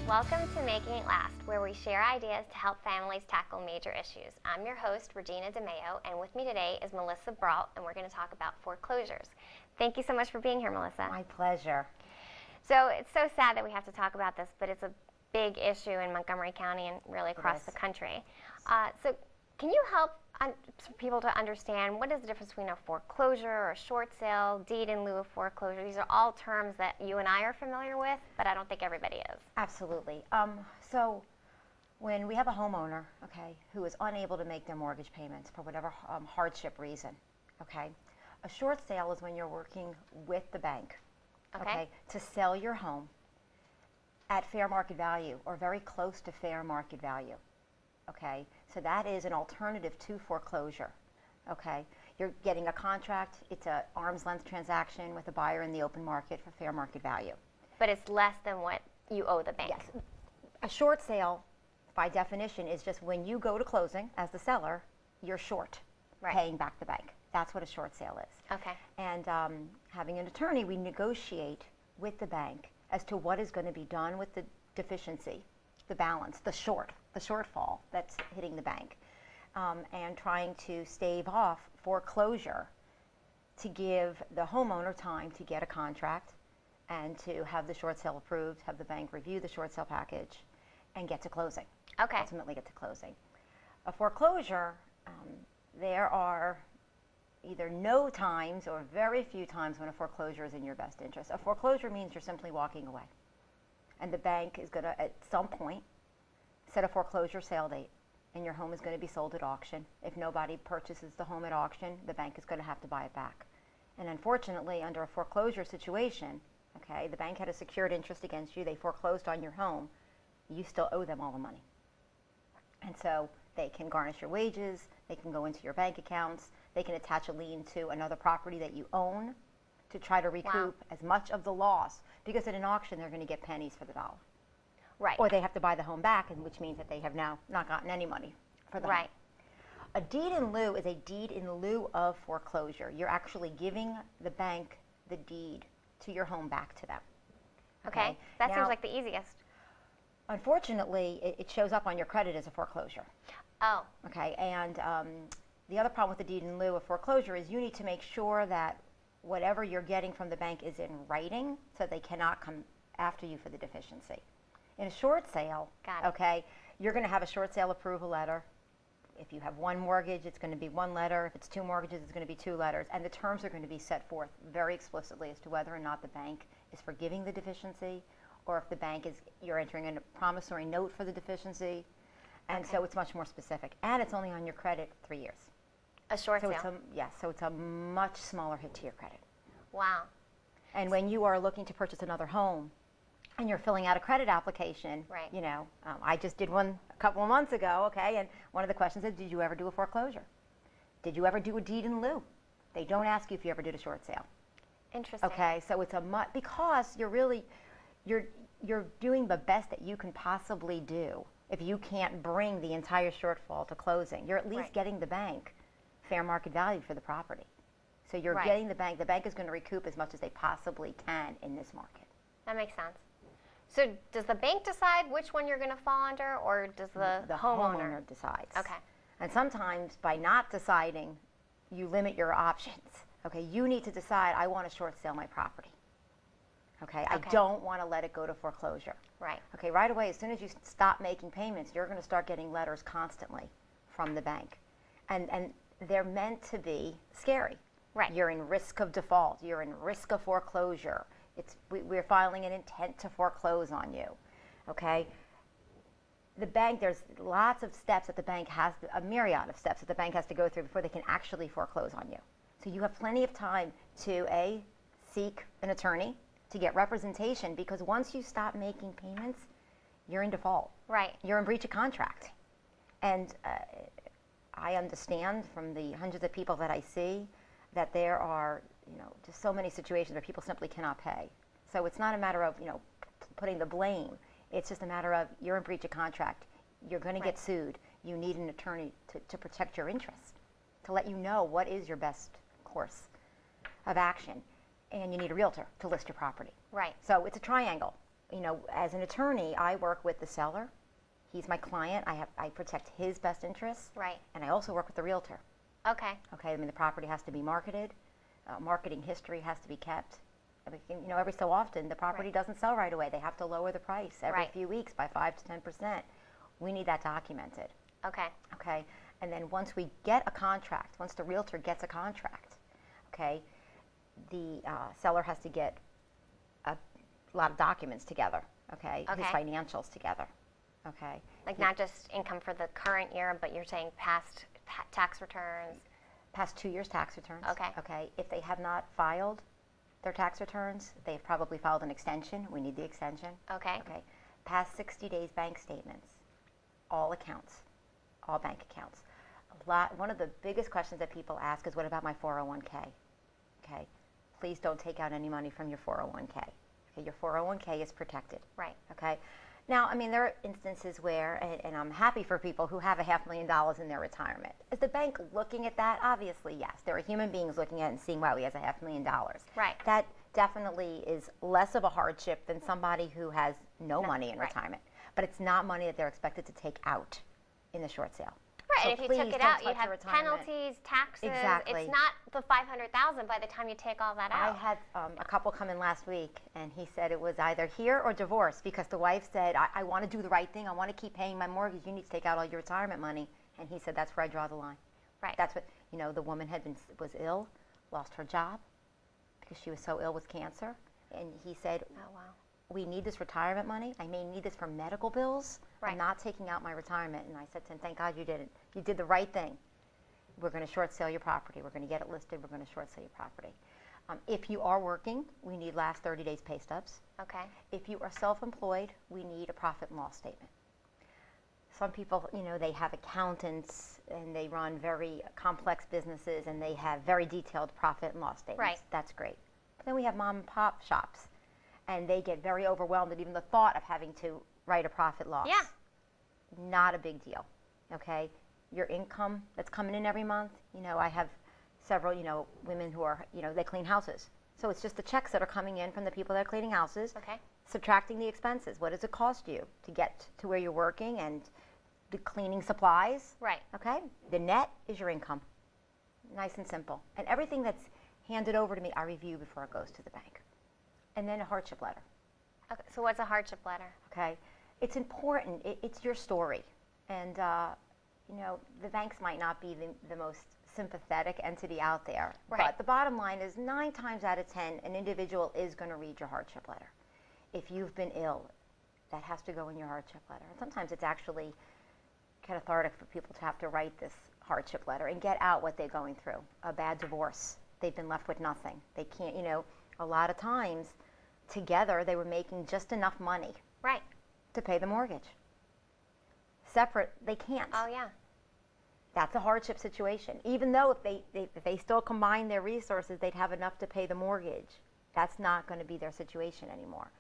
Welcome to Making It Last, where we share ideas to help families tackle major issues. I'm your host, Regina DeMeo, and with me today is Melissa Brault, and we're going to talk about foreclosures. Thank you so much for being here, Melissa. My pleasure. So it's so sad that we have to talk about this, but it's a big issue in Montgomery County and really across the country. So can you help people to understand what is the difference between a foreclosure or a short sale, deed in lieu of foreclosure? These are all terms that you and I are familiar with, but I don't think everybody is. Absolutely. So when we have a homeowner, okay, who is unable to make their mortgage payments for whatever hardship reason, okay, a short sale is when you're working with the bank, okay, to sell your home at fair market value or very close to fair market value. Okay, so that is an alternative to foreclosure. Okay, you're getting a contract. It's an arm's length transaction with a buyer in the open market for fair market value. But it's less than what you owe the bank. Yes. A short sale, by definition, is just when you go to closing as the seller, you're short paying back the bank. That's what a short sale is. Okay. And having an attorney, we negotiate with the bank as to what is going to be done with the deficiency, the balance, the shortfall that's hitting the bank, and trying to stave off foreclosure to give the homeowner time to get a contract and to have the short sale approved, have the bank review the short sale package, and get to closing. Okay. Ultimately get to closing. A foreclosure, there are either no times or very few times when a foreclosure is in your best interest. A foreclosure means you're simply walking away. And the bank is going to, at some point, set a foreclosure sale date, and your home is going to be sold at auction. If nobody purchases the home at auction, the bank is going to have to buy it back. And unfortunately, under a foreclosure situation, okay, the bank had a secured interest against you, they foreclosed on your home, you still owe them all the money. And so they can garnish your wages, they can go into your bank accounts, they can attach a lien to another property that you own to try to recoup as much of the loss, because at an auction they're going to get pennies for the dollar. Right. Or they have to buy the home back, and which means that they have now not gotten any money for the home. A deed in lieu is a deed in lieu of foreclosure. You're actually giving the bank the deed to your home back to them. Okay. That seems like the easiest. Unfortunately, it shows up on your credit as a foreclosure. Oh. Okay. And the other problem with the deed in lieu of foreclosure is you need to make sure that whatever you're getting from the bank is in writing, so they cannot come after you for the deficiency. In a short sale, okay, you're going to have a short sale approval letter. If you have one mortgage, it's going to be one letter. If it's two mortgages, it's going to be two letters. And the terms are going to be set forth very explicitly as to whether or not the bank is forgiving the deficiency, or if the bank is, you're entering a promissory note for the deficiency. And so it's much more specific. And it's only on your credit 3 years. A short sale. So it's a much smaller hit to your credit. Wow. And when you are looking to purchase another home and you're filling out a credit application, you know, I just did one a couple of months ago, okay, and one of the questions is, did you ever do a foreclosure? Did you ever do a deed in lieu? They don't ask you if you ever did a short sale. Interesting. Okay, so it's because you're really, you're doing the best that you can possibly do. If you can't bring the entire shortfall to closing, you're at least getting the bank fair market value for the property. So you're getting the bank is going to recoup as much as they possibly can in this market. That makes sense. So does the bank decide which one you're going to fall under, or does the homeowner decides? Okay. And sometimes by not deciding, you limit your options. Okay, you need to decide, I want to short sale my property. Okay, I don't want to let it go to foreclosure. Right. Okay, right away, as soon as you stop making payments, you're going to start getting letters constantly from the bank. And they're meant to be scary. Right. You're in risk of default. You're in risk of foreclosure. We're filing an intent to foreclose on you. Okay? The bank, there's lots of steps that the bank has, a myriad of steps that the bank has to go through before they can actually foreclose on you. So you have plenty of time to, A, seek an attorney, to get representation, because once you stop making payments, you're in default. Right. You're in breach of contract. And I understand from the hundreds of people that I see that there are, you know, just so many situations where people simply cannot pay. So it's not a matter of, you know, putting the blame. It's just a matter of, you're in breach of contract. You're going to get sued. You need an attorney to protect your interest, to let you know what is your best course of action. And you need a realtor to list your property. Right. So it's a triangle. you know, as an attorney, I work with the seller. He's my client. I protect his best interests. Right. And I also work with the realtor. Okay. Okay, I mean, the property has to be marketed. Marketing history has to be kept. I mean, you know, every so often, the property doesn't sell right away. They have to lower the price every few weeks by 5 to 10%. We need that documented. Okay. Okay, and then once we get a contract, once the realtor gets a contract, okay, the seller has to get a lot of documents together, okay, his financials together, okay. Like not just income for the current year, but you're saying past tax returns? Past 2 years' tax returns. Okay. Okay, if they have not filed their tax returns, they've probably filed an extension. We need the extension. Okay. Okay, past 60 days bank statements, all accounts, all bank accounts. One of the biggest questions that people ask is, what about my 401k? Okay, please don't take out any money from your 401k. Okay, your 401k is protected. Right. Okay. Now, I mean, there are instances where, and I'm happy for people who have $500,000 in their retirement. Is the bank looking at that? Obviously, yes. There are human beings looking at it and seeing, wow, he has $500,000. Right. That definitely is less of a hardship than somebody who has no money in retirement. But it's not money that they're expected to take out in the short sale. Right, So and if you took it out, you'd have retirement. penalties, taxes. Exactly. It's not the $500,000 by the time you take all that out. I had a couple come in last week, and he said it was either here or divorce, because the wife said, I want to do the right thing. I want to keep paying my mortgage. You need to take out all your retirement money. And he said, that's where I draw the line. Right. That's what, you know, the woman was ill, lost her job because she was so ill with cancer. And he said, oh, wow. We need this retirement money. I may need this for medical bills. Right. I'm not taking out my retirement. And I said to him, thank God you did it. You did the right thing. We're going to short sale your property. We're going to get it listed. We're going to short sale your property. If you are working, we need last 30 days pay stubs. Okay. If you are self-employed, we need a profit and loss statement. Some people, you know, they have accountants and they run very complex businesses and they have very detailed profit and loss statements. Right. That's great. But then we have mom and pop shops, and they get very overwhelmed at even the thought of having to write a profit loss. Yeah. Not a big deal, okay? Your income that's coming in every month, you know, I have several, you know, women who are, you know, they clean houses. So it's just the checks that are coming in from the people that are cleaning houses. Okay. Subtracting the expenses. What does it cost you to get to where you're working and the cleaning supplies? Right. Okay? The net is your income. Nice and simple. And everything that's handed over to me, I review before it goes to the bank. And then a hardship letter. Okay. So what's a hardship letter? Okay? It's important. It's your story. And, you know, the banks might not be the most sympathetic entity out there. Right. But the bottom line is 9 times out of 10, an individual is going to read your hardship letter. If you've been ill, that has to go in your hardship letter. And sometimes it's actually cathartic for people to have to write this hardship letter and get out what they're going through. A bad divorce. They've been left with nothing. They can't, you know, a lot of times together they were making just enough money Right. to pay the mortgage. Separate, they can't. Oh, yeah. That's a hardship situation. Even though if they still combine their resources, they'd have enough to pay the mortgage. That's not going to be their situation anymore.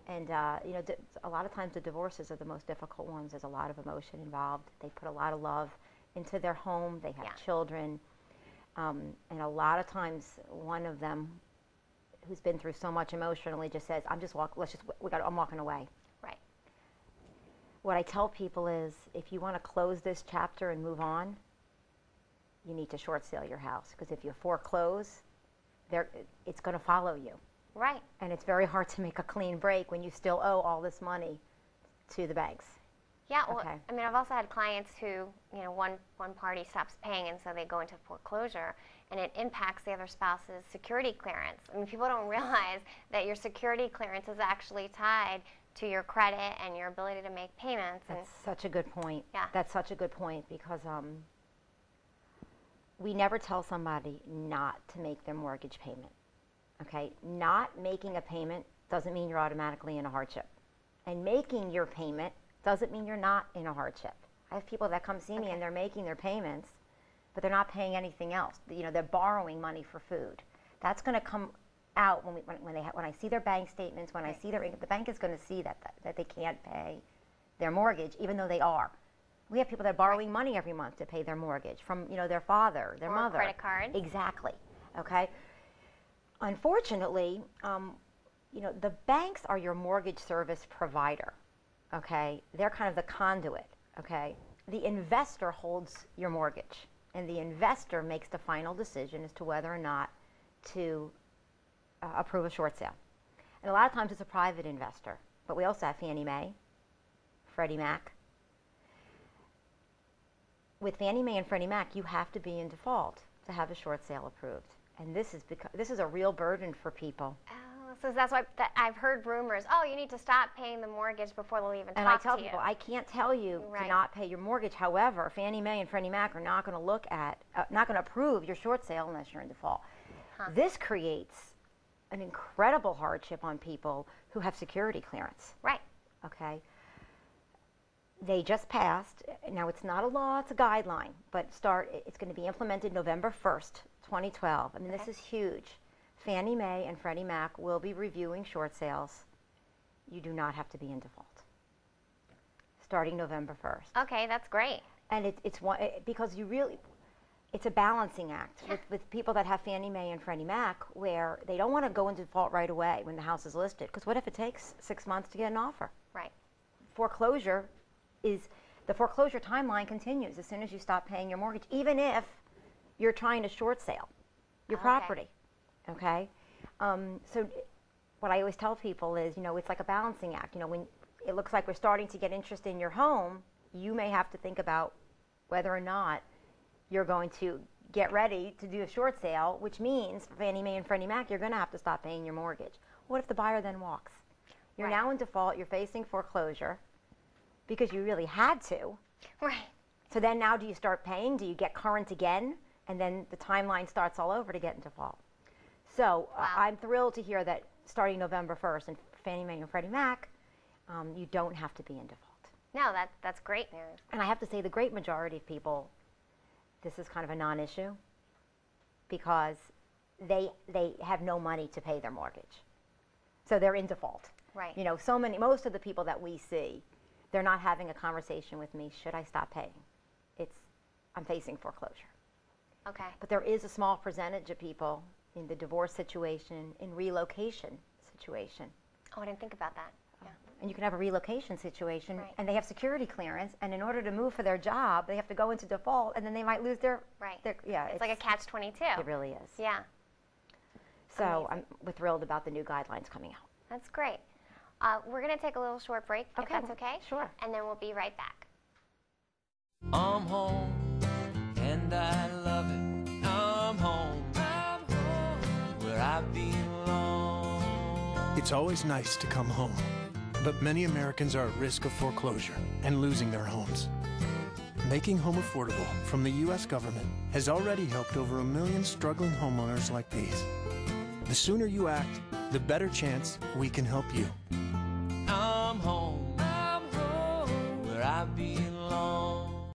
And, you know, a lot of times the divorces are the most difficult ones. There's a lot of emotion involved. They put a lot of love into their home. They have children. And a lot of times one of them who's been through so much emotionally just says, I'm walking away. Right. What I tell people is, if you want to close this chapter and move on, you need to short sale your house. Because if you foreclose, it's going to follow you. Right. And it's very hard to make a clean break when you still owe all this money to the banks. Yeah, well, Okay. I mean, I've also had clients who, you know, one party stops paying and so they go into foreclosure, and it impacts the other spouse's security clearance. I mean, people don't realize that your security clearance is actually tied to your credit and your ability to make payments. That's such a good point. Yeah. That's such a good point, because we never tell somebody not to make their mortgage payment. Okay? Not making a payment doesn't mean you're automatically in a hardship. And making your payment doesn't mean you're not in a hardship. I have people that come see me and they're making their payments, but they're not paying anything else. You know, they're borrowing money for food. That's going to come out when I see their bank statements, when I see the bank is going to see that they can't pay their mortgage, even though they are. We have people that are borrowing money every month to pay their mortgage from, you know, their father, their mother. Credit card. Exactly. Okay. Unfortunately, you know, the banks are your mortgage service provider, okay? They're kind of the conduit, okay? The investor holds your mortgage, and the investor makes the final decision as to whether or not to approve a short sale. And a lot of times it's a private investor, but we also have Fannie Mae, Freddie Mac. With Fannie Mae and Freddie Mac, you have to be in default to have a short sale approved. And this is a real burden for people. Oh, so that's why I've heard rumors, oh, you need to stop paying the mortgage before they'll even And I talk tell to you. people, I can't tell you to not pay your mortgage. However, Fannie Mae and Freddie Mac are not going to look at, not going to approve your short sale unless you're in default. This creates an incredible hardship on people who have security clearance. Right. Okay. They just passed. Now, it's not a law, it's a guideline, but it's going to be implemented November 1st, 2012. I mean, this is huge. Fannie Mae and Freddie Mac will be reviewing short sales. You do not have to be in default. Starting November 1st. Okay, that's great. And because it's a balancing act with people that have Fannie Mae and Freddie Mac, where they don't want to go into default right away when the house is listed. Because what if it takes 6 months to get an offer? Right. The foreclosure timeline continues as soon as you stop paying your mortgage, even if you're trying to short sale your property. Okay? So what I always tell people is, you know, it's like a balancing act. You know, when it looks like we're starting to get interest in your home, you may have to think about whether or not you're going to get ready to do a short sale, which means for Fannie Mae and Freddie Mac, you're going to have to stop paying your mortgage. What if the buyer then walks? You're now in default, you're facing foreclosure because you really had to. Right. So then now do you start paying? Do you get current again? And then the timeline starts all over to get in default. So I'm thrilled to hear that starting November 1st in Fannie Mae and Freddie Mac, you don't have to be in default. No, that's great news. And I have to say the great majority of people, this is kind of a non-issue because they have no money to pay their mortgage. So they're in default. Right. You know, most of the people that we see, they're not having a conversation with me, should I stop paying? I'm facing foreclosure. Okay. But there is a small percentage of people in the divorce situation, in relocation situation. Oh, I didn't think about that. Yeah. And you can have a relocation situation, and they have security clearance, and in order to move for their job, they have to go into default, and then they might lose their... Right. Yeah, it's like a catch-22. It really is. Yeah. So we're thrilled about the new guidelines coming out. That's great. We're going to take a little short break, if that's okay? Sure. And then we'll be right back. I'm home, and I love it. I'm home, where I belong. It's always nice to come home, but many Americans are at risk of foreclosure and losing their homes. Making home affordable from the U.S. government has already helped over 1 million struggling homeowners like these. The sooner you act, the better chance we can help you.